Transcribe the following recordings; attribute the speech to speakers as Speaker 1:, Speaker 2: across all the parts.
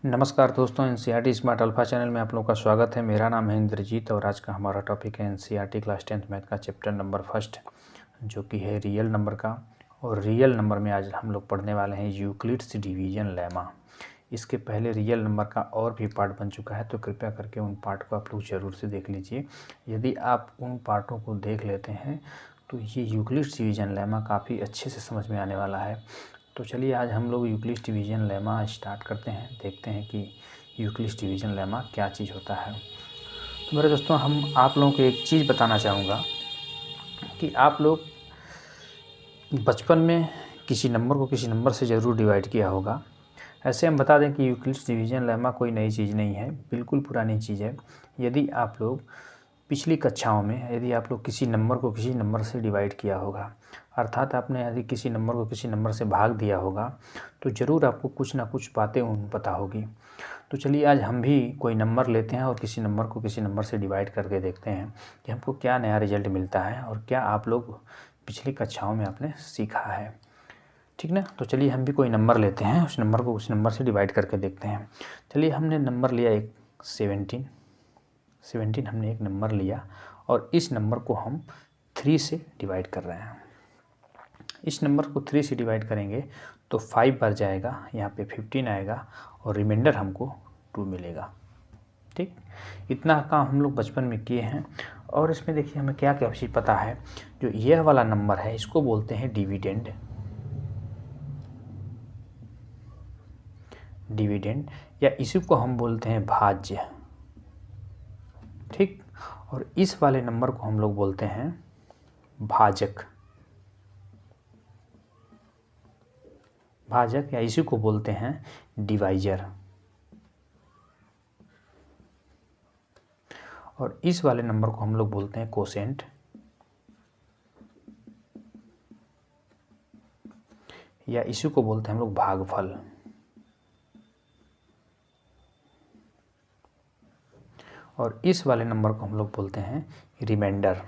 Speaker 1: नमस्कार दोस्तों, NCERT smart alpha channel में आप लोगों का स्वागत है। मेरा नाम है इंद्रजीत और आज का हमारा टॉपिक है एनसीईआरटी क्लास 10th मैथ का चैप्टर नंबर फर्स्ट, जो कि है रियल नंबर का। और रियल नंबर में आज हम लोग पढ़ने वाले हैं यूक्लिड्स डिवीजन लेमा। इसके पहले रियल नंबर का और भी पार्ट बन चुका है, तो कृपया करके उन पार्ट को आप लोग ज़रूर से देख लीजिए। यदि आप उन पार्टों को देख लेते हैं तो ये यूक्लिड्स डिवीजन लेमा काफ़ी अच्छे से समझ में आने वाला है। तो चलिए आज हम लोग यूक्लिड्स डिवीजन लेमा स्टार्ट करते हैं, देखते हैं कि यूक्लिड्स डिवीजन लेमा क्या चीज़ होता है। तो मेरे दोस्तों, हम आप लोगों को एक चीज़ बताना चाहूँगा कि आप लोग बचपन में किसी नंबर को किसी नंबर से ज़रूर डिवाइड किया होगा। ऐसे हम बता दें कि यूक्लिड्स डिवीजन लेमा कोई नई चीज़ नहीं है, बिल्कुल पुरानी चीज़ है। यदि आप लोग पिछली कक्षाओं में यदि आप लोग किसी नंबर को किसी नंबर से डिवाइड किया होगा, अर्थात आपने यदि किसी नंबर को किसी नंबर से भाग दिया होगा, तो ज़रूर आपको कुछ ना कुछ बातें पता होगी। तो चलिए आज हम भी कोई नंबर लेते हैं और किसी नंबर को किसी नंबर से डिवाइड करके देखते हैं कि हमको क्या नया रिजल्ट मिलता है और क्या आप लोग पिछली कक्षाओं में आपने सीखा है। ठीक ना। तो चलिए हम भी कोई नंबर लेते हैं, उस नंबर को उस नंबर से डिवाइड करके देखते हैं। चलिए हमने नंबर लिया एक 17 हमने एक नंबर लिया और इस नंबर को हम 3 से डिवाइड कर रहे हैं। इस नंबर को 3 से डिवाइड करेंगे तो 5 बार जाएगा, यहाँ पे 15 आएगा और रिमाइंडर हमको 2 मिलेगा। ठीक, इतना काम हम लोग बचपन में किए हैं। और इसमें देखिए हमें क्या क्या चीज़ पता है। जो यह वाला नंबर है इसको बोलते हैं डिविडेंड या इसी को हम बोलते हैं भाज्य। ठीक, और इस वाले नंबर को हम लोग बोलते हैं भाजक या इसी को बोलते हैं डिवाइजर। और इस वाले नंबर को हम लोग बोलते हैं कोसेंट या इसी को बोलते हैं हम लोग भागफल। और इस वाले नंबर को हम लोग बोलते हैं रिमाइंडर।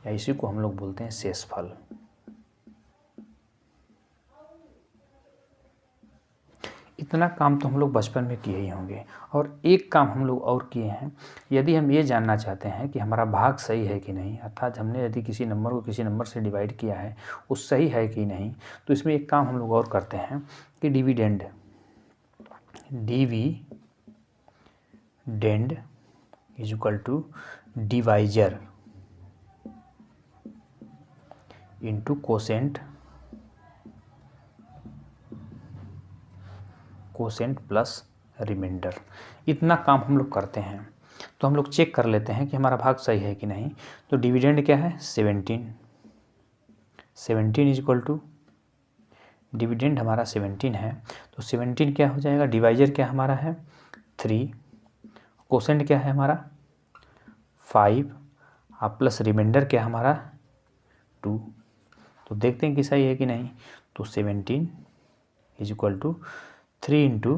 Speaker 1: या इसी को हम लोग बोलते हैं शेषफल। इतना काम तो हम लोग बचपन में किए ही होंगे। और एक काम हम लोग और किए हैं। यदि हम ये जानना चाहते हैं कि हमारा भाग सही है कि नहीं, अर्थात हमने यदि किसी नंबर को किसी नंबर से डिवाइड किया है वो सही है कि नहीं, तो इसमें एक काम हम लोग और करते हैं कि dividend is equal to divisor into quotient plus remainder. इतना काम हम लोग करते हैं। तो हम लोग चेक कर लेते हैं कि हमारा भाग सही है कि नहीं। तो डिविडेंड क्या है 17 इज इक्वल टू डिविडेंड हमारा 17 है, तो 17 क्या हो जाएगा, डिवाइजर क्या हमारा है 3, कोसेंट क्या है हमारा 5 और प्लस रिमाइंडर क्या हमारा 2। तो देखते हैं कि सही है कि नहीं। तो 17 इज इक्वल टू 3 इंटू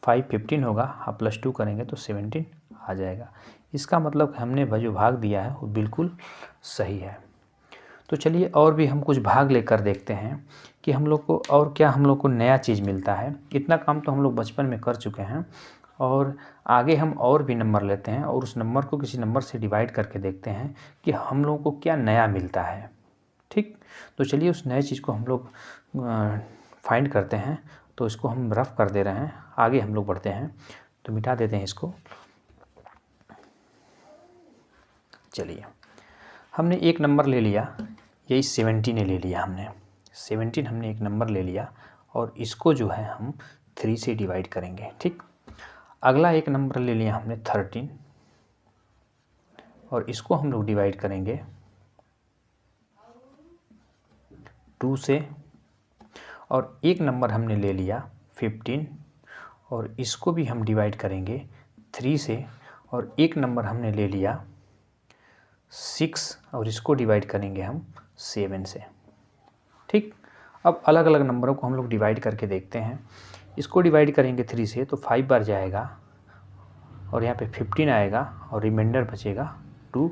Speaker 1: 5 15 होगा, आप प्लस 2 करेंगे तो 17 आ जाएगा। इसका मतलब हमने जो भाग दिया है वो बिल्कुल सही है। तो चलिए और भी हम कुछ भाग लेकर देखते हैं कि हम लोग को और क्या हम लोग को नया चीज़ मिलता है। इतना काम तो हम लोग बचपन में कर चुके हैं और आगे हम और भी नंबर लेते हैं और उस नंबर को किसी नंबर से डिवाइड करके देखते हैं कि हम लोग को क्या नया मिलता है। ठीक, तो चलिए उस नए चीज़ को हम लोग फाइंड करते हैं। तो इसको हम रफ कर दे रहे हैं, आगे हम लोग बढ़ते हैं। तो मिटा देते हैं इसको। चलिए हमने एक नंबर ले लिया, यही 17 ले लिया हमने 17 हमने एक नंबर ले लिया और इसको जो है हम 3 से डिवाइड करेंगे। ठीक, अगला एक नंबर ले लिया हमने 13 और इसको हम लोग डिवाइड करेंगे 2 से। और एक नंबर हमने ले लिया 15 और इसको भी हम डिवाइड करेंगे 3 से। और एक नंबर हमने ले लिया 6 और इसको डिवाइड करेंगे हम 7 से। ठीक, अब अलग अलग नंबरों को हम लोग डिवाइड करके देखते हैं। इसको डिवाइड करेंगे 3 से तो 5 बार जाएगा और यहाँ पे 15 आएगा और रिमाइंडर बचेगा 2।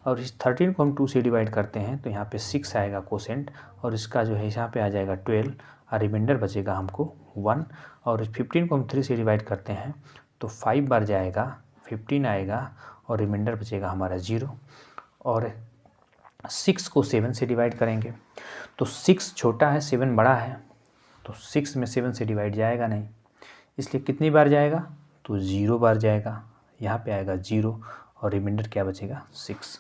Speaker 1: और इस 13 को हम 2 से डिवाइड करते हैं तो यहाँ पे 6 आएगा कोसेंट, और इसका जो है यहाँ पे आ जाएगा 12 और रिमाइंडर बचेगा हमको 1। और इस 15 को हम 3 से डिवाइड करते हैं तो 5 बार जाएगा, 15 आएगा और रिमाइंडर बचेगा हमारा 0। और 6 को 7 से डिवाइड करेंगे तो 6 छोटा है, 7 बड़ा है, तो 6 में 7 से डिवाइड जाएगा नहीं, इसलिए कितनी बार जाएगा तो 0 बार जाएगा, यहाँ पे आएगा 0 और रिमाइंडर क्या बचेगा 6।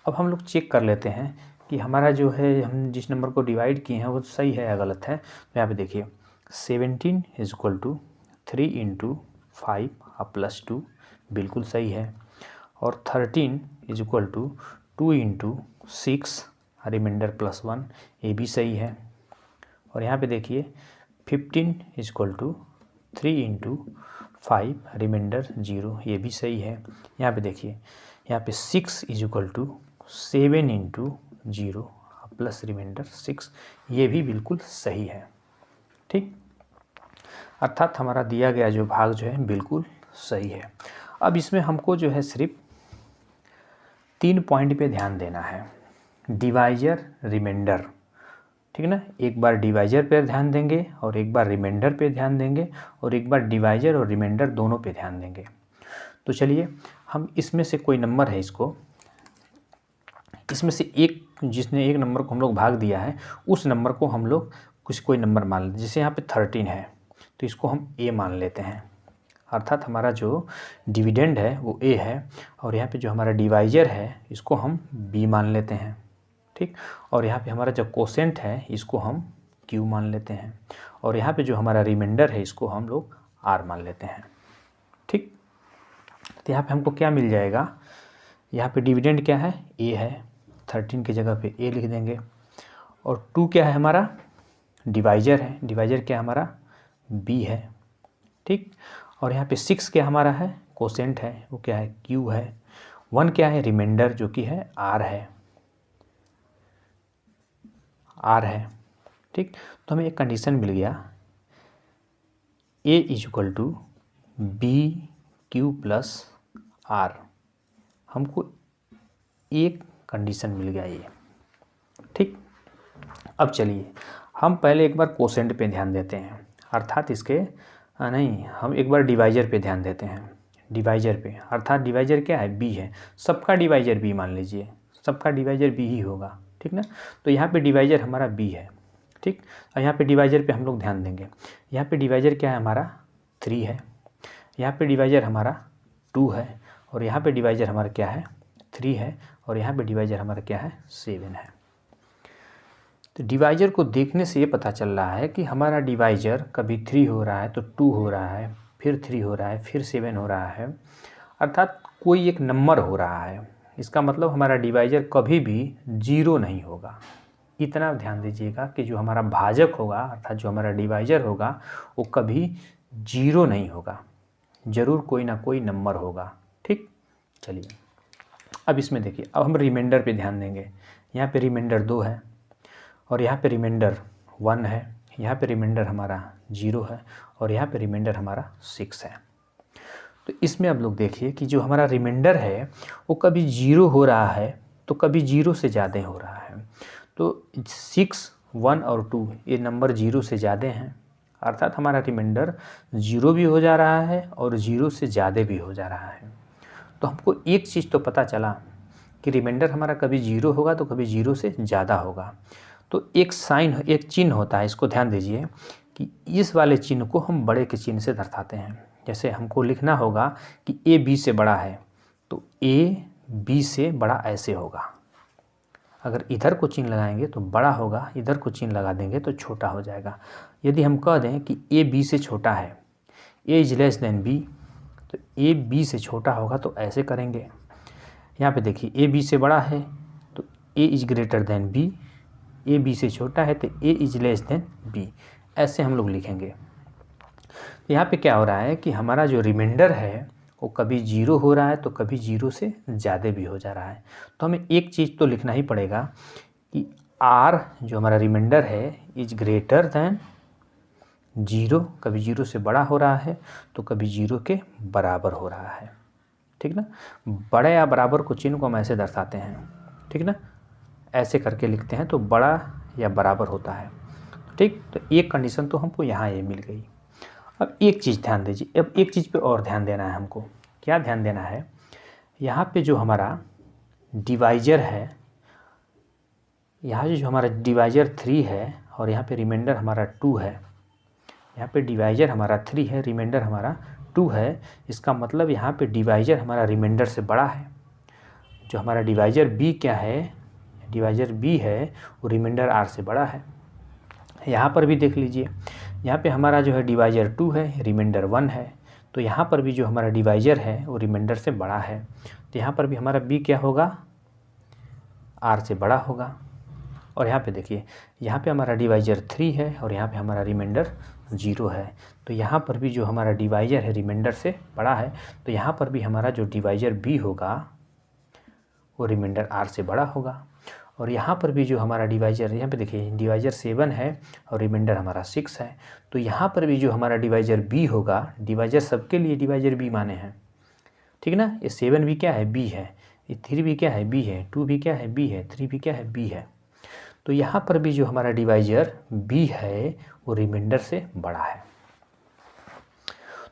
Speaker 1: अब हम लोग चेक कर लेते हैं कि हमारा जो है हम जिस नंबर को डिवाइड किए हैं वो सही है या गलत है। तो यहाँ पे देखिए 17 is equal to 3 into 5 plus 2 बिल्कुल सही है, और 13 is equal to 2 into 6 remainder plus 1 ये भी सही है। और यहाँ पे देखिए 15 is equal to 3 into 5 remainder 0 ये भी सही है। यहाँ पे देखिए यहाँ पे 6 is equal to 7 into 0 plus remainder 6 ये भी बिल्कुल सही है। ठीक, अर्थात हमारा दिया गया जो भाग जो है बिल्कुल सही है। अब इसमें हमको जो है सिर्फ 3 पॉइंट पे ध्यान देना है, डिवाइजर रिमाइंडर, ठीक है ना। एक बार डिवाइजर पे ध्यान देंगे और एक बार रिमाइंडर पे ध्यान देंगे और एक बार डिवाइजर और रिमाइंडर दोनों पे ध्यान देंगे। तो चलिए हम इसमें से कोई नंबर है, इसमें से एक जिसने एक नंबर को हम लोग भाग दिया है उस नंबर को हम लोग कोई नंबर मान लेते हैं। जैसे यहाँ पे 13 है तो इसको हम a मान लेते हैं, अर्थात हमारा जो डिविडेंड है वो a है, और यहाँ पे जो हमारा डिवाइजर है इसको हम b मान लेते हैं। ठीक, और यहाँ पे हमारा जो कोसेंट है इसको हम q मान लेते हैं, और यहाँ पे जो हमारा रिमाइंडर है इसको हम लोग r मान लेते हैं। ठीक, तो यहाँ पे हमको क्या मिल जाएगा, यहाँ पे डिविडेंड क्या है a है, 13 की जगह पे a लिख देंगे, और 2 क्या है हमारा डिवाइजर है, डिवाइजर क्या हमारा b है। ठीक, और यहाँ पे 6 क्या हमारा है कोसेंट है, वो क्या है q है, 1 क्या है रिमाइंडर जो कि है r है। ठीक, तो हमें एक कंडीशन मिल गया a is equal to B Q plus R, हमको एक कंडीशन मिल गया ये। ठीक, अब चलिए हम पहले एक बार कोसेंट पे ध्यान देते हैं, अर्थात इसके नहीं, हम एक बार डिवाइजर पे ध्यान देते हैं। डिवाइजर पे अर्थात डिवाइजर क्या है b है, सबका डिवाइजर b मान लीजिए, सबका डिवाइजर b ही होगा। ठीक ना, तो यहाँ पे डिवाइजर हमारा b है। ठीक, और यहाँ पे डिवाइजर पे हम लोग ध्यान देंगे, यहाँ पे डिवाइजर क्या है हमारा 3 है, यहाँ पे डिवाइजर हमारा 2 है, और यहाँ पे डिवाइजर हमारा क्या है 3 है, और यहाँ पे डिवाइजर हमारा क्या है 7 है। तो डिवाइजर को देखने से ये पता चल रहा है कि हमारा डिवाइजर कभी 3 हो रहा है तो 2 हो रहा है, फिर 3 हो रहा है, फिर 7 हो रहा है, अर्थात कोई एक नंबर हो रहा है। इसका मतलब हमारा डिवाइजर कभी भी 0 नहीं होगा। इतना ध्यान दीजिएगा कि जो हमारा भाजक होगा अर्थात जो हमारा डिवाइजर होगा वो कभी 0 नहीं होगा, ज़रूर कोई ना कोई नंबर होगा। ठीक, चलिए अब इसमें देखिए, अब हम रिमाइंडर पे ध्यान देंगे। यहाँ पे रिमाइंडर 2 है, और यहाँ पे रिमाइंडर 1 है, यहाँ पे रिमाइंडर हमारा 0 है, और यहाँ पे रिमाइंडर हमारा 6 है। तो इसमें अब लोग देखिए कि जो हमारा रिमाइंडर है वो कभी 0 हो रहा है तो कभी 0 से ज़्यादा हो रहा है। तो 6, 1 और 2 ये नंबर 0 से ज़्यादा हैं, अर्थात हमारा रिमाइंडर 0 भी हो जा रहा है और 0 से ज़्यादा भी हो जा रहा है। तो हमको एक चीज़ तो पता चला कि रिमाइंडर हमारा कभी 0 होगा तो कभी 0 से ज़्यादा होगा। तो एक साइन, एक चिन्ह होता है, इसको ध्यान दीजिए कि इस वाले चिन्ह को हम बड़े के चिन्ह से दर्शाते हैं। जैसे हमको लिखना होगा कि a b से बड़ा है तो a b से बड़ा ऐसे होगा, अगर इधर को चिन्ह लगाएंगे तो बड़ा होगा, इधर को चिन्ह लगा देंगे तो छोटा हो जाएगा। यदि हम कह दें कि a b से छोटा है, a is less than b, तो a b से छोटा होगा तो ऐसे करेंगे। यहाँ पे देखिए a b से बड़ा है तो a is greater than b, a b से छोटा है तो a is less than b, ऐसे हम लोग लिखेंगे। तो यहाँ पे क्या हो रहा है कि हमारा जो रिमाइंडर है वो कभी 0 हो रहा है तो कभी 0 से ज़्यादा भी हो जा रहा है। तो हमें एक चीज़ तो लिखना ही पड़ेगा कि r जो हमारा रिमाइंडर है इज ग्रेटर दैन 0, कभी 0 से बड़ा हो रहा है तो कभी 0 के बराबर हो रहा है। ठीक ना। बड़ा या बराबर को चिन्ह को हम ऐसे दर्शाते हैं, ठीक ना, ऐसे करके लिखते हैं तो बड़ा या बराबर होता है, ठीक। तो एक कंडीशन तो हमको यहाँ ये मिल गई। अब एक चीज़ ध्यान दीजिए, अब एक चीज़ पे और ध्यान देना है हमको। क्या ध्यान देना है, यहाँ पे जो हमारा डिवाइजर है, यहाँ जो हमारा डिवाइजर 3 है और यहाँ पे रिमाइंडर हमारा 2 है। यहाँ पे डिवाइजर हमारा 3 है, रिमाइंडर हमारा 2 है। इसका मतलब यहाँ पे डिवाइजर हमारा रिमाइंडर से बड़ा है। जो हमारा डिवाइजर बी क्या है, डिवाइजर बी है वो रिमाइंडर आर से बड़ा है। यहाँ पर भी देख लीजिए, यहाँ पे हमारा जो है डिवाइजर 2 है, रिमाइंडर 1 है। तो यहाँ पर भी जो हमारा डिवाइजर है वो रिमाइंडर से बड़ा है। तो यहाँ पर भी हमारा बी क्या होगा, आर से बड़ा होगा। और यहाँ पे देखिए, यहाँ पे हमारा डिवाइजर 3 है और यहाँ पे हमारा रिमाइंडर 0 है। तो यहाँ पर भी जो हमारा डिवाइजर है रिमाइंडर से बड़ा है। तो यहाँ पर भी हमारा जो डिवाइजर बी होगा वो रिमाइंडर आर से बड़ा होगा। और यहाँ पर भी जो हमारा डिवाइजर, यहाँ पे देखिए डिवाइजर 7 है और रिमाइंडर हमारा 6 है। तो यहाँ पर भी जो हमारा डिवाइजर बी होगा, डिवाइजर सबके लिए डिवाइजर बी माने हैं, ठीक ना। ये 7 भी क्या है, बी है। ये 3 भी क्या है, बी है। 2 भी क्या है, बी है। 3 भी क्या है, बी है। तो यहाँ पर भी जो हमारा डिवाइजर बी है वो रिमाइंडर से बड़ा है।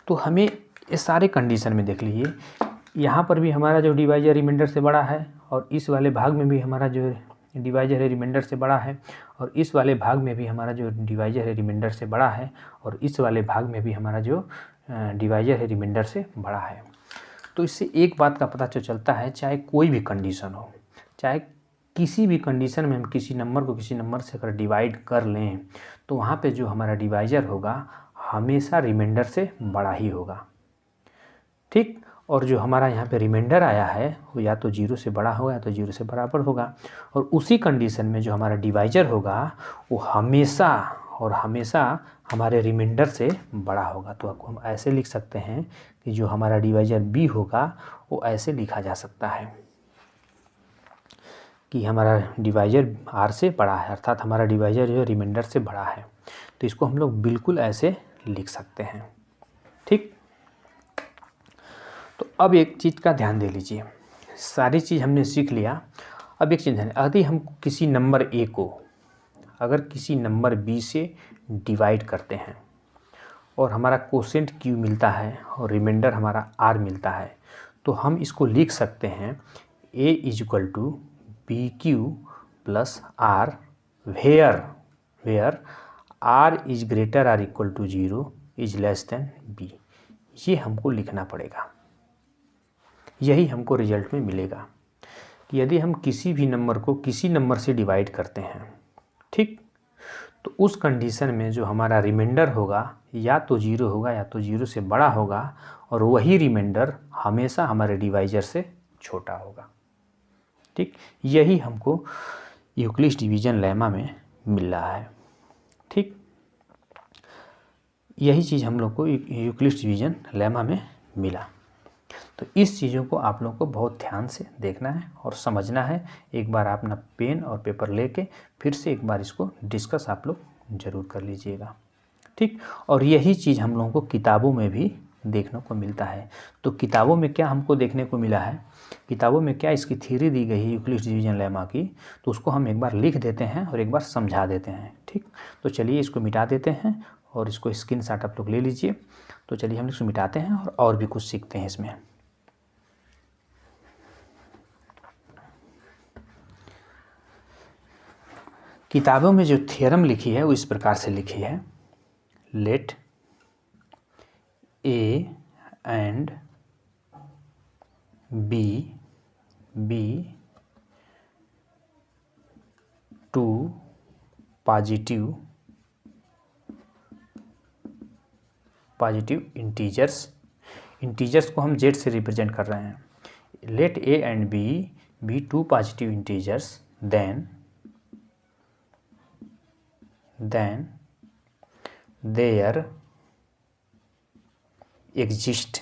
Speaker 1: तो हमें इस सारे कंडीशन में देख लीजिए, यहाँ पर भी हमारा जो डिवाइजर रिमाइंडर से बड़ा है और इस वाले भाग में भी हमारा जो डिवाइजर है रिमाइंडर से बड़ा है और इस वाले भाग में भी हमारा जो डिवाइजर है रिमाइंडर से बड़ा है और इस वाले भाग में भी हमारा जो डिवाइजर है रिमाइंडर से बड़ा है। तो इससे एक बात का पता चलता है, चाहे कोई भी कंडीशन हो, चाहे किसी भी कंडीशन में हम किसी नंबर को किसी नंबर से अगर डिवाइड कर लें तो वहाँ पे जो हमारा डिवाइजर होगा हमेशा रिमाइंडर से बड़ा ही होगा, ठीक। और जो हमारा यहाँ पे रिमाइंडर आया है वो या तो 0 से बड़ा होगा या तो 0 से बराबर होगा। और उसी कंडीशन में जो हमारा डिवाइजर होगा वो हमेशा और हमेशा हमारे रिमाइंडर से बड़ा होगा। तो आपको हम ऐसे लिख सकते हैं कि जो हमारा डिवाइजर बी होगा वो ऐसे लिखा जा सकता है कि हमारा डिवाइजर आर से बड़ा है, अर्थात हमारा डिवाइजर जो है रिमाइंडर से बड़ा है। तो इसको हम लोग बिल्कुल ऐसे लिख सकते हैं, ठीक। तो अब एक चीज़ का ध्यान दे लीजिए, सारी चीज़ हमने सीख लिया। अब एक चीज़ ध्यान, यदि हम किसी नंबर ए को अगर किसी नंबर बी से डिवाइड करते हैं और हमारा कोसेंट क्यू मिलता है और रिमाइंडर हमारा आर मिलता है, तो हम इसको लिख सकते हैं A is equal to B Q plus R where R is greater are equal to 0 is less than B. ये हमको लिखना पड़ेगा, यही हमको रिजल्ट में मिलेगा कि यदि हम किसी भी नंबर को किसी नंबर से डिवाइड करते हैं, ठीक, तो उस कंडीशन में जो हमारा रिमाइंडर होगा या तो 0 होगा या तो 0 से बड़ा होगा और वही रिमाइंडर हमेशा हमारे डिवाइजर से छोटा होगा, ठीक। यही हमको यूक्लिड डिवीजन लेमा में मिल रहा है, ठीक। यही चीज़ हम लोग को यूक्लिड डिवीजन लेमा में मिला। तो इस चीज़ों को आप लोग को बहुत ध्यान से देखना है और समझना है। एक बार आप अपना पेन और पेपर लेके फिर से एक बार इसको डिस्कस आप लोग ज़रूर कर लीजिएगा, ठीक। और यही चीज़ हम लोगों को किताबों में भी देखने को मिलता है। तो किताबों में क्या हमको देखने को मिला है, किताबों में क्या इसकी थ्योरी दी गई है यूक्लिड डिवीजन लेमा की, तो उसको हम एक बार लिख देते हैं और एक बार समझा देते हैं, ठीक। तो चलिए इसको मिटा देते हैं और इसको स्क्रीनशॉट आप लोग ले लीजिए। तो चलिए हम इसको मिटाते हैं और भी कुछ सीखते हैं इसमें। किताबों में जो थ्योरम लिखी है वो इस प्रकार से लिखी है, let A and B be two positive integers को हम जेड से रिप्रेजेंट कर रहे हैं। Let A and B be two positive integers then there exist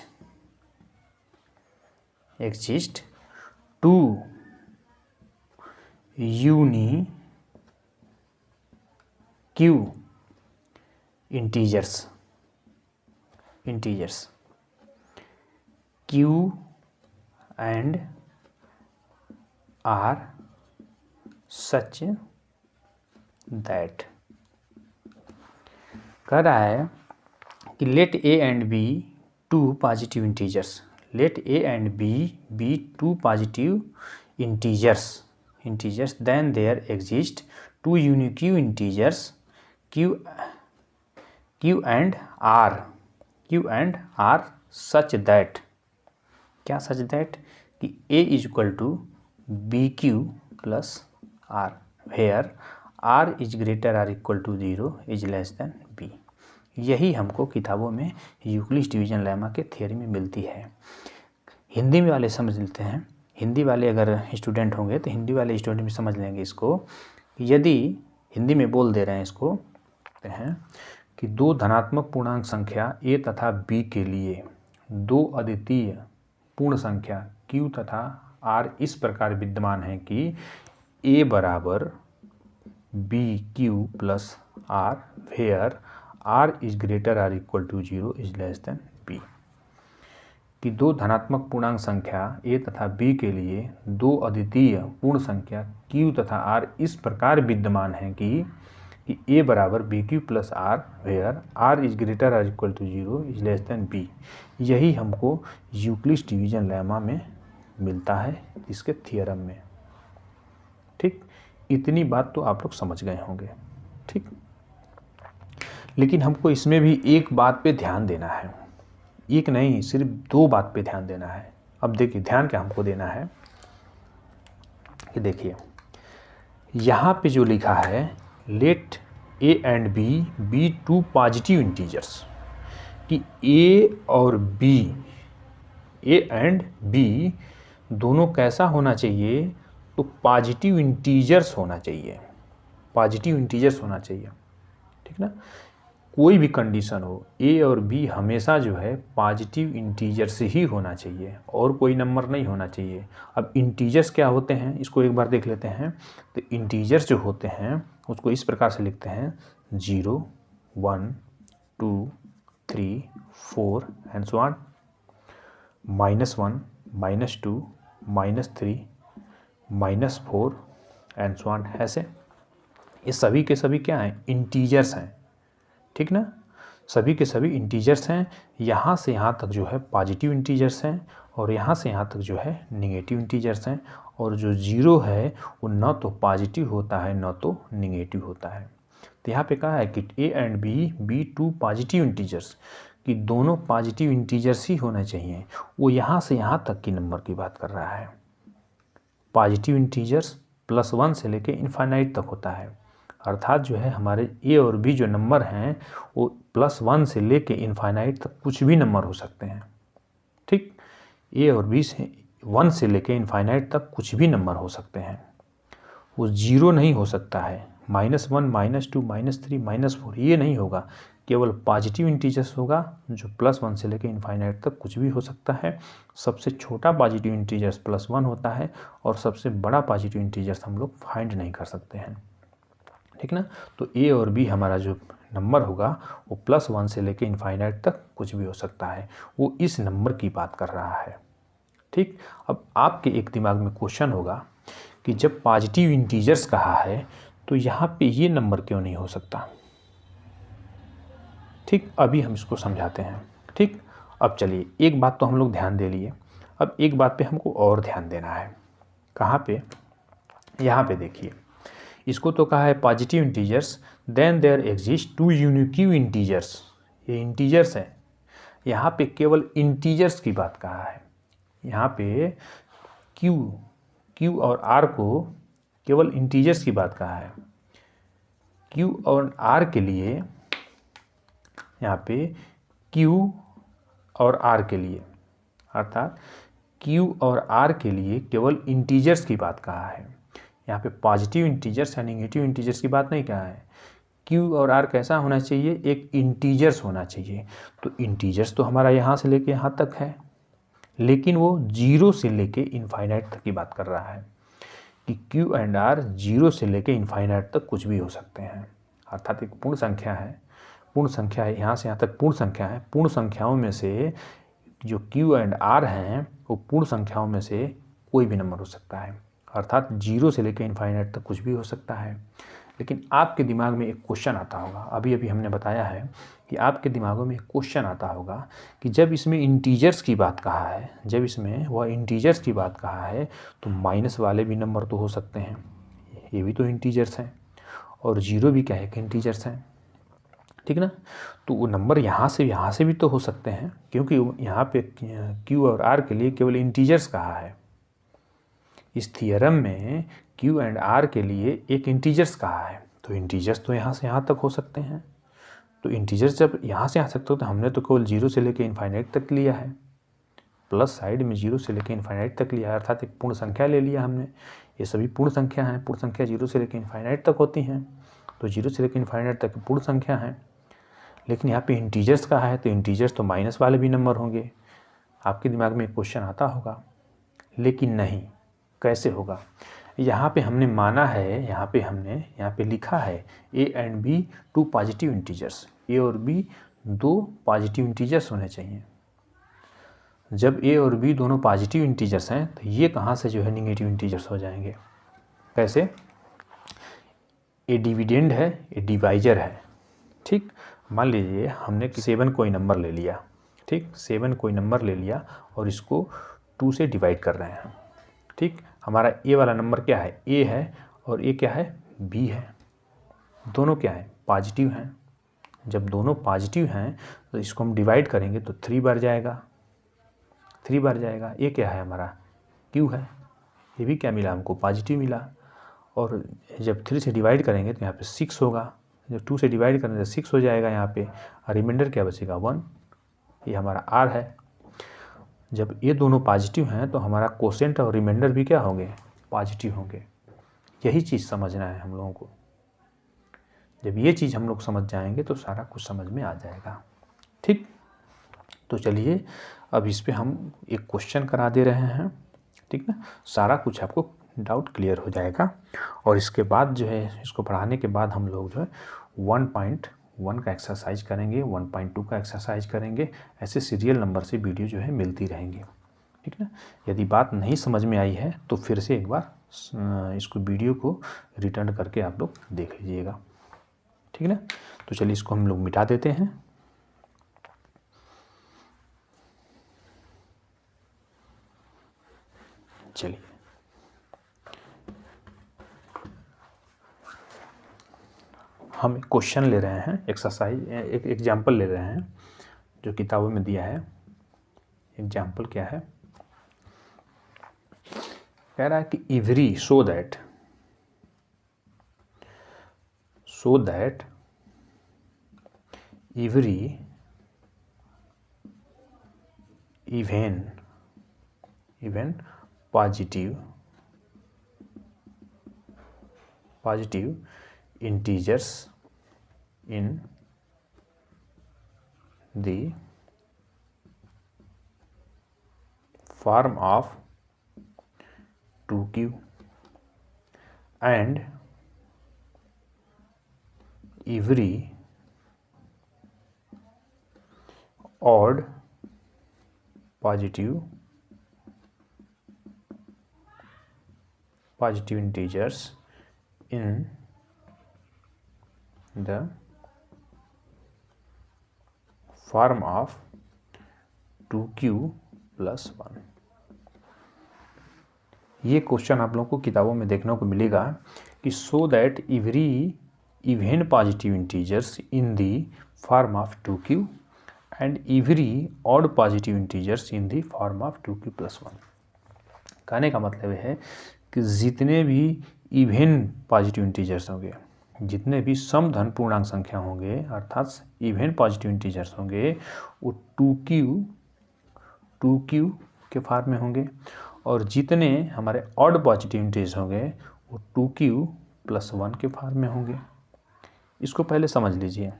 Speaker 1: two unique integers q and R such that. कह रहा है कि let A and B two positive integers, let A and B be two positive integers, then there exist two unique integers q and r such that, क्या such that कि a is equal to bq plus r where r is greater or equal to 0 is less than b। यही हमको किताबों में Euclid division lemma के theory में मिलती है। हिंदी में वाले समझ लेते हैं, हिंदी वाले अगर स्टूडेंट होंगे तो हिंदी वाले स्टूडेंट भी समझ लेंगे इसको। यदि हिंदी में बोल दे रहे हैं इसको, कहते हैं कि दो धनात्मक पूर्णांक संख्या a तथा b के लिए दो अद्वितीय पूर्ण संख्या q तथा r इस प्रकार विद्यमान है कि a बराबर bq plus r where r is greater are equal to 0 is less than b। कि दो धनात्मक पूर्णांक संख्या a तथा b के लिए दो अद्वितीय पूर्ण संख्या q तथा r इस प्रकार विद्यमान है कि a बराबर bq plus r where r is greater are equal to 0 is less than b। यही हमको यूक्लिड डिवीजन लेमा में मिलता है, इसके थियरम में। ठीक, इतनी बात तो आप लोग समझ गए होंगे। ठीक, लेकिन हमको इसमें भी एक बात पे ध्यान देना है, एक नहीं सिर्फ दो बात पे ध्यान देना है। अब देखिए ध्यान क्या हमको देना है कि देखिए यहाँ पे जो लिखा है let A and B be two positive integers, कि ए और बी, ए एंड बी दोनों कैसा होना चाहिए, तो पॉजिटिव इंटीजर्स होना चाहिए, पॉजिटिव इंटीजर्स होना चाहिए। ठीक ना, कोई भी कंडीशन हो ए और बी हमेशा जो है पॉजिटिव इंटीजर्स ही होना चाहिए और कोई नंबर नहीं होना चाहिए। अब इंटीजर्स क्या होते हैं इसको एक बार देख लेते हैं। तो इंटीजर्स जो होते हैं उसको इस प्रकार से लिखते हैं 0 1 2 3 4 and so on, -1 -2 -3 -4 and so on. ऐसे ये सभी के सभी क्या हैं, इंटीजर्स हैं। ठीक ना, सभी के सभी इंटीजर्स हैं। यहाँ से यहाँ तक जो है पॉजिटिव इंटीजर्स हैं और यहाँ से यहाँ तक जो है निगेटिव इंटीजर्स हैं। और जो 0 है वो न तो पॉजिटिव होता है न तो निगेटिव होता है। तो यहाँ पे कहा है कि A and B be two positive integers, कि दोनों पॉजिटिव इंटीजर्स ही होने चाहिए। वो यहाँ से यहाँ तक की नंबर की बात कर रहा है। पॉजिटिव इंटीजर्स +1 से लेके इनफाइनाइट तक होता है, अर्थात जो है हमारे ए और बी जो नंबर हैं वो +1 से लेके इनफाइनाइट तक कुछ भी नंबर हो सकते हैं। ठीक, ए और बी से 1 से लेके इनफाइनाइट तक कुछ भी नंबर हो सकते हैं, वो 0 नहीं हो सकता है। -1 -2 -3 -4 ये नहीं होगा, केवल पॉजिटिव इंटीजर्स होगा जो +1 से लेके इनफाइनाइट तक कुछ भी हो सकता है। सबसे छोटा पॉजिटिव इंटीजर्स +1 होता है और सबसे बड़ा पॉजिटिव इंटीजर्स हम लोग फाइंड नहीं कर सकते हैं। ठीक ना, तो ए और बी हमारा जो नंबर होगा वो +1 से लेके इनफाइनाइट तक कुछ भी हो सकता है, वो इस नंबर की बात कर रहा है। ठीक, अब आपके एक दिमाग में क्वेश्चन होगा कि जब पॉजिटिव इंटीजर्स कहा है तो यहाँ पे ये नंबर क्यों नहीं हो सकता। ठीक, अभी हम इसको समझाते हैं। ठीक, अब चलिए एक बात तो हम लोग ध्यान दे लिए, अब एक बात पे हमको और ध्यान देना है। कहाँ पे, यहाँ पे देखिए, इसको तो कहा है positive integers, then there exist two unique integers, ये इंटीजर्स हैं। यहाँ पे केवल इंटीजर्स की बात कहा है। यहाँ पे क्यू और आर को केवल इंटीजर्स की बात कहा है। क्यू और आर के लिए, यहाँ पे क्यू और आर के लिए, अर्थात क्यू और आर के लिए केवल इंटीजर्स की बात कहा है। यहाँ पे पॉजिटिव इंटीजर्स या नेगेटिव इंटीजर्स की बात नहीं कहा है। क्यू और आर कैसा होना चाहिए, एक इंटीजर्स होना चाहिए। तो इंटीजर्स तो हमारा यहाँ से लेके यहाँ तक है, लेकिन वो 0 से लेके इनफाइनाइट तक की बात कर रहा है कि क्यू एंड आर 0 से लेके इनफाइनाइट तक कुछ भी हो सकते हैं। अर्थात एक पूर्ण संख्या है, पूर्ण संख्या है, यहाँ से यहाँ तक पूर्ण संख्या है। पूर्ण संख्याओं में से जो क्यू एंड आर हैं वो पूर्ण संख्याओं में से कोई भी नंबर हो सकता है, अर्थात 0 से लेकर इनफाइनाइट तक कुछ भी हो सकता है। लेकिन आपके दिमाग में एक क्वेश्चन आता होगा, अभी अभी हमने बताया है कि आपके दिमागों में एक क्वेश्चन आता होगा कि जब इसमें इंटीजर्स की बात कहा है, जब इसमें वह इंटीजर्स की बात कहा है तो माइनस वाले भी नंबर तो हो सकते हैं, ये भी तो इंटीजर्स हैं, और 0 भी क्या है कि इंटीजर्स हैं, ठीक ना। तो वो नंबर यहाँ से भी तो हो सकते हैं, क्योंकि यहाँ पे Q और R के लिए केवल इंटीजर्स कहा है। इस थियरम में Q एंड R के लिए एक इंटीजर्स कहा है, तो इंटीजर्स तो यहाँ से यहाँ तक हो सकते हैं। तो इंटीजर्स जब यहाँ से आ सकते हो तो हमने तो केवल 0 से लेकर इनफाइनाइट तक लिया है, प्लस साइड में 0 से लेकर इनफाइनाइट तक लिया है, अर्थात एक पूर्ण संख्या ले लिया हमने। ये सभी पूर्ण संख्या हैं, पूर्ण संख्या 0 से लेकर इनफाइनाइट तक होती हैं, तो 0 से लेकर इनफाइनाइट तक पूर्ण संख्या हैं। लेकिन यहाँ पे इंटीजर्स कहा है तो इंटीजर्स तो माइनस वाले भी नंबर होंगे। आपके दिमाग में एक क्वेश्चन आता होगा, लेकिन नहीं, कैसे होगा। यहाँ पे हमने माना है, यहाँ पे लिखा है A and B 2 positive integers, A और B 2 पॉजिटिव इंटीजर्स होने चाहिए। जब A और B दोनों पॉजिटिव इंटीजर्स हैं तो ये कहाँ से जो है निगेटिव इंटीजर्स हो जाएंगे, कैसे। A डिविडेंड है, A डिवाइजर है, ठीक। मान लीजिए हमने 7 कोई नंबर ले लिया, ठीक, 7 कोई नंबर ले लिया और इसको 2 से डिवाइड कर रहे हैं, ठीक। हमारा A वाला नंबर क्या है, A है, और A क्या है, B है। दोनों क्या है, पॉजिटिव हैं। जब दोनों पॉजिटिव हैं तो इसको हम डिवाइड करेंगे तो 3 बार जाएगा, 3 बार जाएगा। ये क्या है, हमारा Q है, ये भी क्या मिला हमको, पॉजिटिव मिला। और जब 3 से डिवाइड करेंगे तो यहाँ पे 6 होगा, जब 2 से डिवाइड करेंगे तो 6 हो जाएगा यहाँ पे, और रिमाइंडर क्या बचेगा, 1। ये हमारा R है। जब ये दोनों पॉजिटिव हैं तो हमारा कोसेंट और रिमाइंडर भी क्या होंगे, पॉजिटिव होंगे। यही चीज़ समझना है हम लोगों को। जब ये चीज़ हम लोग समझ जाएंगे तो सारा कुछ समझ में आ जाएगा, ठीक। तो चलिए अब इस पे हम एक क्वेश्चन करा दे रहे हैं, ठीक ना। सारा कुछ आपको डाउट क्लियर हो जाएगा, और इसके बाद जो है, इसको पढ़ाने के बाद हम लोग जो है 1.1 का एक्सरसाइज करेंगे, 1.2 का एक्सरसाइज करेंगे। ऐसे सीरियल नंबर से वीडियो जो है मिलती रहेंगी, ठीक ना। यदि बात नहीं समझ में आई है तो फिर से एक बार इसको वीडियो को रिटर्न करके आप लोग देख लीजिएगा, ठीक ना। तो चलिए इसको हम लोग मिटा देते हैं। चलिए हम क्वेश्चन ले रहे हैं, एक्सरसाइज, एक एग्जाम्पल ले रहे हैं जो किताबों में दिया है। एग्जाम्पल क्या है, कह रहा है कि every so that every even positive integers in the form of 2q and every odd positive integers in the form of 2q + 1। ये क्वेश्चन आप लोगों को किताबों में देखने को मिलेगा कि so that every even positive integers in the form of 2q and every odd positive integers in the form of 2q + 1। कहने का मतलब है कि जितने भी इवन पॉजिटिव इंटीजर्स होंगे, जितने भी सम धन पूर्णांक संख्या होंगे, अर्थात इवन पॉजिटिव इंटीजर्स होंगे, वो 2q के फॉर्म में होंगे, और जितने हमारे ऑड पॉजिटिव इंटीजर्स होंगे वो 2q + 1 के फॉर्म में होंगे। इसको पहले समझ लीजिए।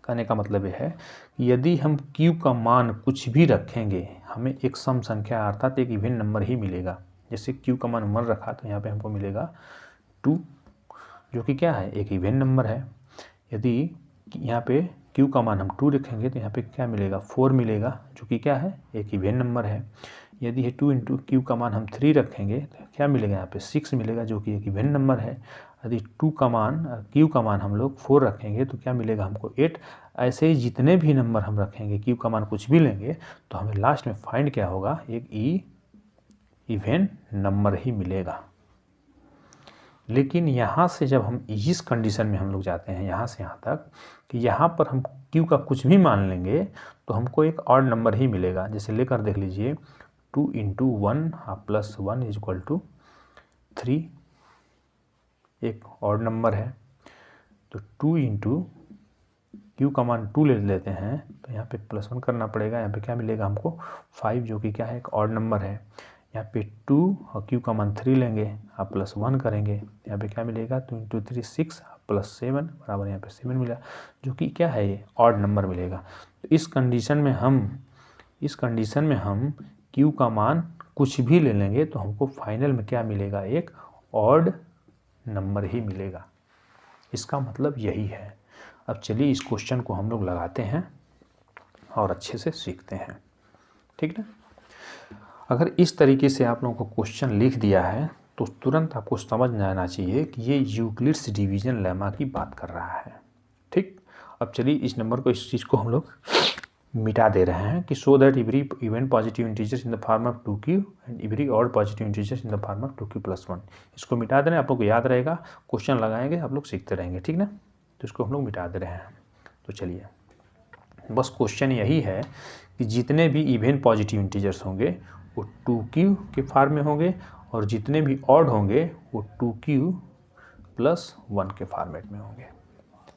Speaker 1: कहने का मतलब यह है कि यदि हम q का मान कुछ भी रखेंगे, हमें एक सम संख्या अर्थात एक इवन नंबर ही मिलेगा। जैसे q का मान 1 रखा तो यहाँ पे हमको मिलेगा 2, जो कि क्या है, एक इवन नंबर है। यदि यहाँ पे q का मान हम 2 रखेंगे तो यहाँ पे क्या मिलेगा, 4 मिलेगा, जो कि क्या है, एक इवन नंबर है। यदि है 2 इंटू क्यू का मान हम 3 रखेंगे तो क्या मिलेगा, यहाँ पे 6 मिलेगा, जो कि एक इवन नंबर है। यदि क्यू का मान हम लोग 4 रखेंगे तो क्या मिलेगा हमको 8। ऐसे ही जितने भी नंबर हम रखेंगे, क्यू का मान कुछ भी लेंगे तो हमें लास्ट में फाइंड क्या होगा, एक इवन नंबर ही मिलेगा। लेकिन यहाँ से जब हम इस कंडीशन में हम लोग जाते हैं यहाँ से यहाँ तक कि यहाँ पर हम क्यू का कुछ भी मान लेंगे तो हमको एक ऑड नंबर ही मिलेगा। जैसे लेकर देख लीजिए 2 into 1 plus 1 is equal to 3, एक ऑड नंबर है। तो 2 इंटू क्यू का मान 2 ले लेते हैं तो यहाँ पे प्लस 1 करना पड़ेगा। यहाँ पे क्या मिलेगा हमको 5, जो कि क्या है, एक ऑड नंबर है। यहाँ पे 2 और क्यू का मान 3 लेंगे, आप प्लस 1 करेंगे, यहाँ पे क्या मिलेगा 2 इंटू 3 6 प्लस 7 बराबर यहाँ पे 7 मिला, जो कि क्या है, ये ऑड नंबर मिलेगा। तो इस कंडीशन में हम क्यू का मान कुछ भी ले लेंगे तो हमको फाइनल में क्या मिलेगा, एक ऑड नंबर ही मिलेगा। इसका मतलब यही है। अब चलिए इस क्वेश्चन को हम लोग लगाते हैं और अच्छे से सीखते हैं, ठीक ना। अगर इस तरीके से आप लोगों को क्वेश्चन लिख दिया है तो तुरंत आपको समझ जाना चाहिए कि ये यूक्लिड्स डिवीजन लेमा की बात कर रहा है, ठीक। अब चलिए इस नंबर को, इस चीज़ को हम लोग मिटा दे रहे हैं कि so that every even positive integers in the form of 2q and every odd positive integers in the form of 2q + 1। इसको मिटा दे रहे हैं, आप लोग को याद रहेगा, क्वेश्चन लगाएंगे, आप लोग सीखते रहेंगे, ठीक ना। तो इसको हम लोग मिटा दे रहे हैं। तो चलिए, बस क्वेश्चन यही है कि जितने भी इवन पॉजिटिव इंटीजर्स होंगे वो 2q के फॉर्म में होंगे और जितने भी ऑड होंगे वो 2q + 1 के फॉर्मेट में होंगे,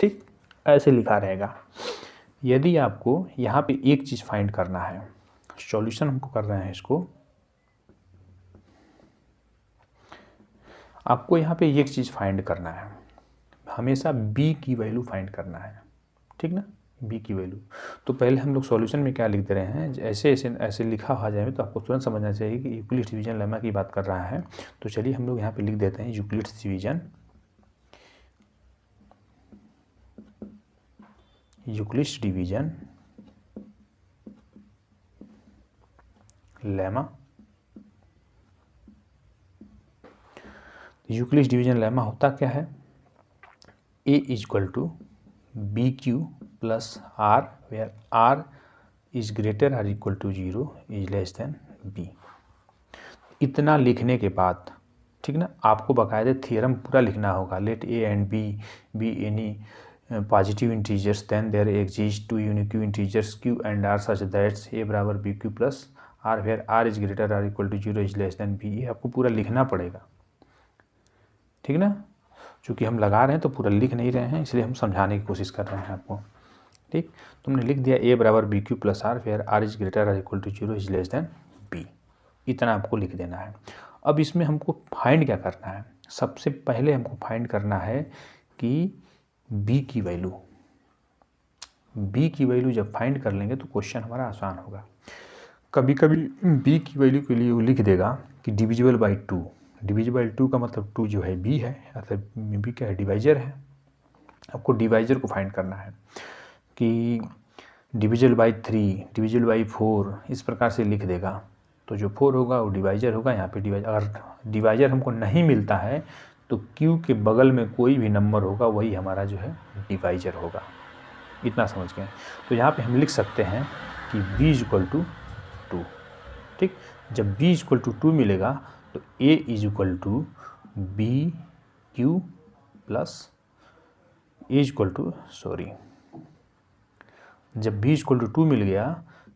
Speaker 1: ठीक। ऐसे लिखा रहेगा। यदि आपको यहाँ पे एक चीज़ फाइंड करना है, सॉल्यूशन हमको कर रहे हैं इसको, आपको यहाँ पे एक चीज़ फाइंड करना है, हमेशा b की वैल्यू फाइंड करना है, ठीक ना, b की वैल्यू। तो पहले हम लोग सॉल्यूशन में क्या लिख दे रहे हैं, ऐसे लिखा आ जाए तो आपको तुरंत समझना चाहिए कि यूक्लिड्स डिवीजन लेमा की बात कर रहा है। तो चलिए हम लोग यहाँ पे लिख देते हैं Euclid's division lemma. Euclid's division lemma होता क्या है, a equal to B Q plus R, where R is greater are equal to 0 is less than b। इतना लिखने के बाद, ठीक ना, आपको बाकायदे थियरम पूरा लिखना होगा। Let a and b be any positive integers then there exist 2 unique integers q and r such that a बराबर B Q plus R, where r is greater are equal to 0 is less than b। ये आपको पूरा लिखना पड़ेगा, ठीक ना। चूँकि हम लगा रहे हैं तो पूरा लिख नहीं रहे हैं, इसलिए हम समझाने की कोशिश कर रहे हैं आपको, ठीक। तुमने लिख दिया a बराबर B Q plus R, where r is greater are equal to 0 is less than b। इतना आपको लिख देना है। अब इसमें हमको फाइंड क्या करना है, सबसे पहले हमको फाइंड करना है कि b की वैल्यू जब फाइंड कर लेंगे तो क्वेश्चन हमारा आसान होगा। कभी कभी b की वैल्यू के लिए वो लिख देगा कि डिविजिबल बाई 2। डिविजिबल बाई 2 का मतलब 2 जो है b है, अर्थात b क्या है, डिवाइजर है। आपको डिवाइजर को फाइंड करना है कि डिविजिबल बाई 3, डिविजिबल बाई 4, इस प्रकार से लिख देगा। तो जो 4 होगा वो डिवाइजर होगा। यहाँ पे अगर डिवाइजर हमको नहीं मिलता है तो q के बगल में कोई भी नंबर होगा वही हमारा जो है डिवाइजर होगा। इतना समझ गए। तो यहाँ पे हम लिख सकते हैं कि b इक्वल टू 2, ठीक। जब b इक्वल टू 2 मिलेगा तो a is equal to B Q plus जब b इक्वल टू 2 मिल गया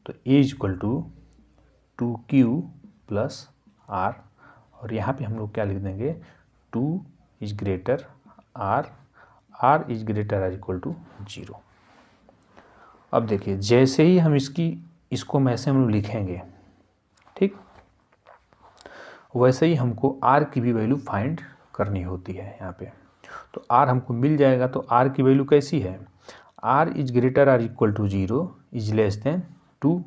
Speaker 1: तो a equal to 2q plus r, और यहाँ पे हम लोग क्या लिख देंगे, 2 is greater r is greater are equal to 0। अब देखिए, जैसे ही हम इसको ऐसे हम लोग लिखेंगे, ठीक, वैसे ही हमको r की भी वैल्यू फाइंड करनी होती है यहाँ पे। तो r हमको मिल जाएगा। तो r की वैल्यू कैसी है, r is greater are equal to 0 is less than 2।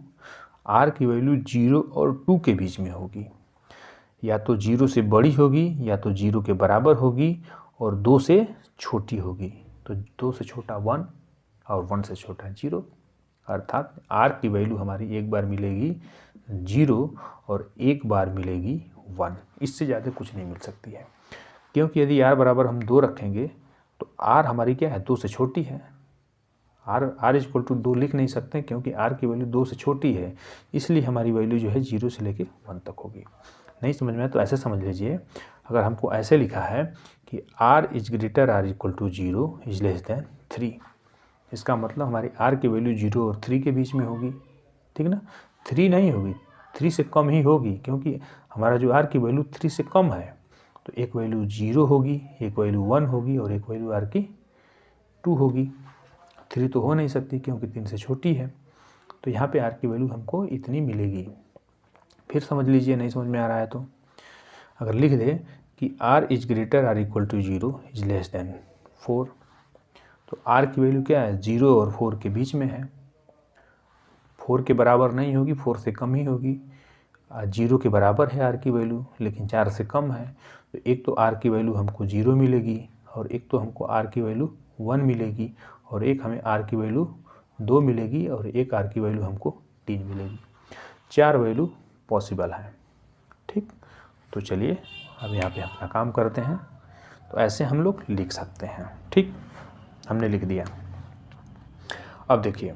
Speaker 1: r की वैल्यू 0 और 2 के बीच में होगी, या तो 0 से बड़ी होगी या तो 0 के बराबर होगी और 2 से छोटी होगी। तो 2 से छोटा 1 और 1 से छोटा 0। अर्थात आर की वैल्यू हमारी एक बार मिलेगी 0 और एक बार मिलेगी 1, इससे ज़्यादा कुछ नहीं मिल सकती है। क्योंकि यदि आर बराबर हम 2 रखेंगे तो आर हमारी क्या है, 2 से छोटी है। आर इक्वल टू 2 लिख नहीं सकते क्योंकि आर की वैल्यू 2 से छोटी है, इसलिए हमारी वैल्यू जो है 0 से लेके 1 तक होगी। नहीं समझ में आया तो ऐसे समझ लीजिए, अगर हमको ऐसे लिखा है कि R is greater are equal to 0 is less than 3, इसका मतलब हमारी आर की वैल्यू 0 और 3 के बीच में होगी, ठीक ना। 3 नहीं होगी, 3 से कम ही होगी, क्योंकि हमारा जो आर की वैल्यू 3 से कम है। तो एक वैल्यू 0 होगी, एक वैल्यू 1 होगी और एक वैल्यू आर की 2 होगी। 3 तो हो नहीं सकती क्योंकि 3 से छोटी है। तो यहाँ पे आर की वैल्यू हमको इतनी मिलेगी। फिर समझ लीजिए, नहीं समझ में आ रहा है तो अगर लिख दे कि R is greater are equal to 0 is less than 4, तो आर की वैल्यू क्या है, 0 और 4 के बीच में है। 4 के बराबर नहीं होगी, 4 से कम ही होगी। 0 के बराबर है आर की वैल्यू, लेकिन 4 से कम है। तो एक तो आर की वैल्यू हमको 0 मिलेगी और एक तो हमको आर की वैल्यू 1 मिलेगी और एक हमें आर की वैल्यू 2 मिलेगी और एक आर की वैल्यू हमको 3 मिलेगी। 4 वैल्यू पॉसिबल है, ठीक। तो चलिए अब यहाँ पे अपना काम करते हैं। तो ऐसे हम लोग लिख सकते हैं, ठीक। हमने लिख दिया। अब देखिए,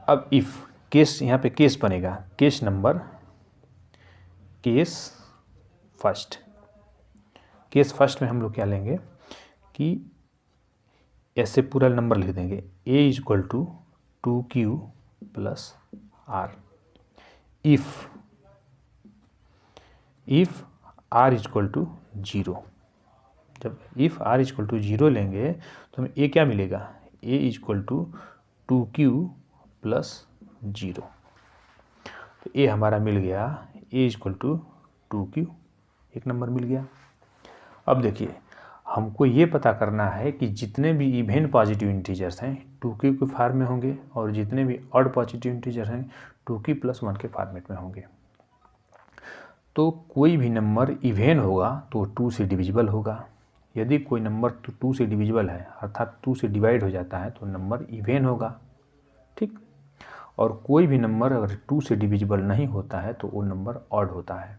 Speaker 1: अब इफ़ केस, यहाँ पे केस बनेगा, case number, case first. Case first में हम लोग क्या लेंगे कि ऐसे पूरा नंबर लिख देंगे, a equal to 2q plus r if r equal to 0। जब इफ़ r इक्वल टू 0 लेंगे तो हमें a क्या मिलेगा, a equal to 2q plus 0। तो a हमारा मिल गया, a इक्वल टू 2q, एक नंबर मिल गया। अब देखिए, हमको ये पता करना है कि जितने भी इवन पॉजिटिव इंटीजर्स हैं 2q के फॉर्म में होंगे और जितने भी ऑड पॉजिटिव इंटीजर हैं 2q प्लस 1 के फॉर्मेट में होंगे। तो कोई भी नंबर इवन होगा तो 2 से डिविजिबल होगा। यदि कोई नंबर 2 से डिविजिबल है, अर्थात 2 से डिवाइड हो जाता है, तो नंबर इवन होगा, ठीक। और कोई भी नंबर अगर 2 से डिविजिबल नहीं होता है तो वो नंबर ऑड होता है,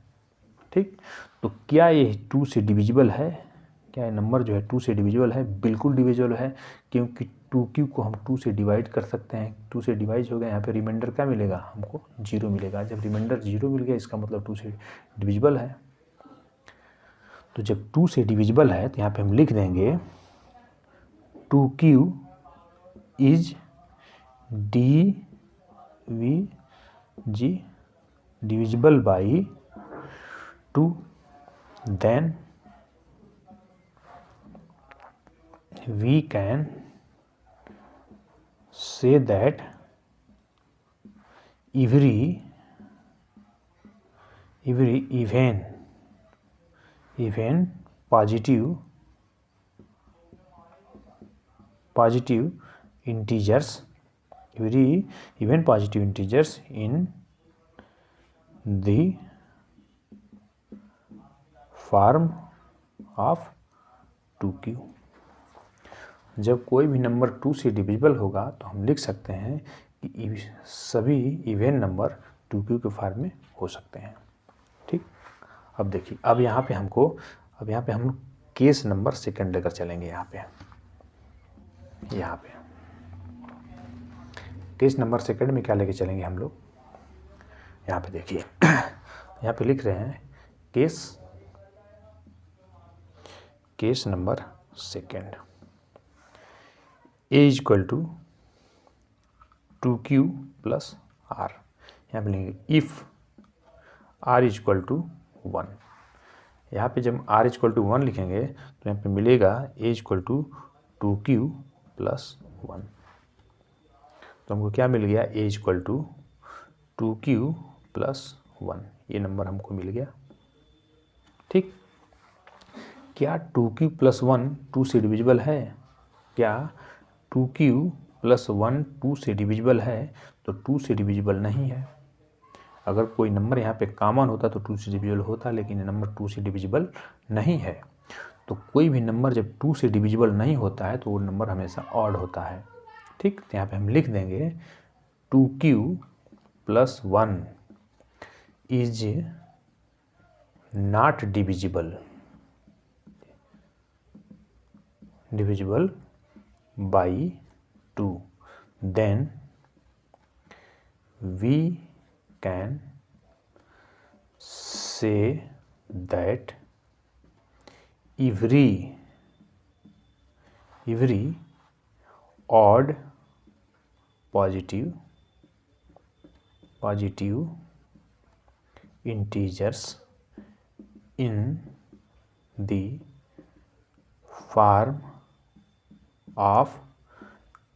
Speaker 1: ठीक। तो क्या ये 2 से डिविजिबल है, क्या ये नंबर जो है 2 से डिविजिबल है? बिल्कुल डिविजिबल है, क्योंकि 2q को हम 2 से डिवाइड कर सकते हैं। 2 से डिवाइड हो गया, यहाँ पे रिमाइंडर क्या मिलेगा, हमको 0 मिलेगा। जब रिमाइंडर 0 मिल गया, इसका मतलब 2 से डिविजिबल है। तो जब 2 से डिविजिबल है तो यहाँ पे हम लिख देंगे 2q is divisible by 2, then we can say that every even positive integers, every even positive integers in the form of 2q। जब कोई भी नंबर 2 से डिविजिबल होगा तो हम लिख सकते हैं कि सभी इवन नंबर 2q के फॉर्म में हो सकते हैं, ठीक। अब देखिए, अब यहाँ पे हम केस नंबर सेकंड लेकर चलेंगे। यहाँ पे केस नंबर सेकंड में क्या लेकर चलेंगे हम लोग, यहाँ पे देखिए, यहाँ पे लिख रहे हैं case number second, a equal to 2q plus r। यहाँ पे लेंगे इफ़ r इक्वल टू 1। यहाँ पे जब r इक्वल टू 1 लिखेंगे तो यहाँ पे मिलेगा a equal to 2q plus 1। तो हमको क्या मिल गया, a equal to 2q plus 1, ये नंबर हमको मिल गया, ठीक। क्या 2q प्लस 1 2 से डिविजिबल है? क्या 2q प्लस 1 2 से डिविजिबल है? तो 2 से डिविजिबल नहीं है। अगर कोई नंबर यहाँ पे कॉमन होता तो 2 से डिविजिबल होता, लेकिन ये नंबर 2 से डिविजिबल नहीं है। तो कोई भी नंबर जब 2 से डिविजिबल नहीं होता है तो वो नंबर हमेशा ऑड होता है, ठीक। तो यहाँ पे हम लिख देंगे 2q plus 1 is not divisible by 2, then we can say that every odd positive integers in the form of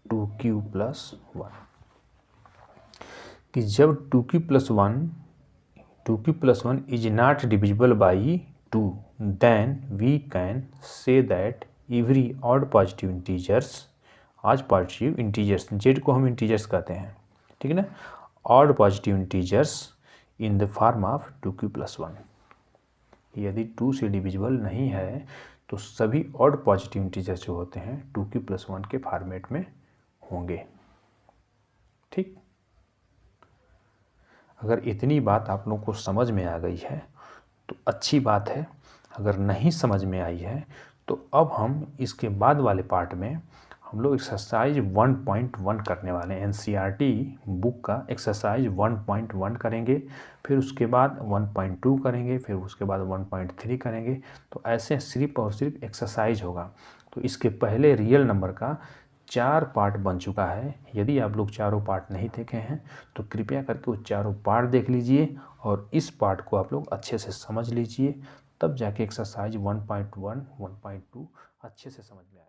Speaker 1: 2q plus 1 कि जब 2q plus 1 is not divisible by 2, then we can say that every odd positive integers, आज positive integers, Z को हम integers कहते हैं, ठीक है ना, odd positive integers in the form of 2q plus 1, यदि 2 से डिविजिबल नहीं है तो सभी ऑड पॉजिटिव इंटीजर्स जो होते हैं 2q plus 1 के फॉर्मेट में होंगे। ठीक, अगर इतनी बात आप लोगों को समझ में आ गई है तो अच्छी बात है, अगर नहीं समझ में आई है तो अब हम इसके बाद वाले पार्ट में हम लोग एक्सरसाइज 1.1 करने वाले हैं। एनसीईआरटी बुक का एक्सरसाइज 1.1 करेंगे, फिर उसके बाद 1.2 करेंगे, फिर उसके बाद 1.3 करेंगे। तो ऐसे सिर्फ और सिर्फ एक्सरसाइज होगा। तो इसके पहले रियल नंबर का 4 पार्ट बन चुका है। यदि आप लोग चारों पार्ट नहीं देखे हैं तो कृपया करके वो चारों पार्ट देख लीजिए और इस पार्ट को आप लोग अच्छे से समझ लीजिए, तब जाके एक्सरसाइज 1.1, 1.2 अच्छे से समझ में आए।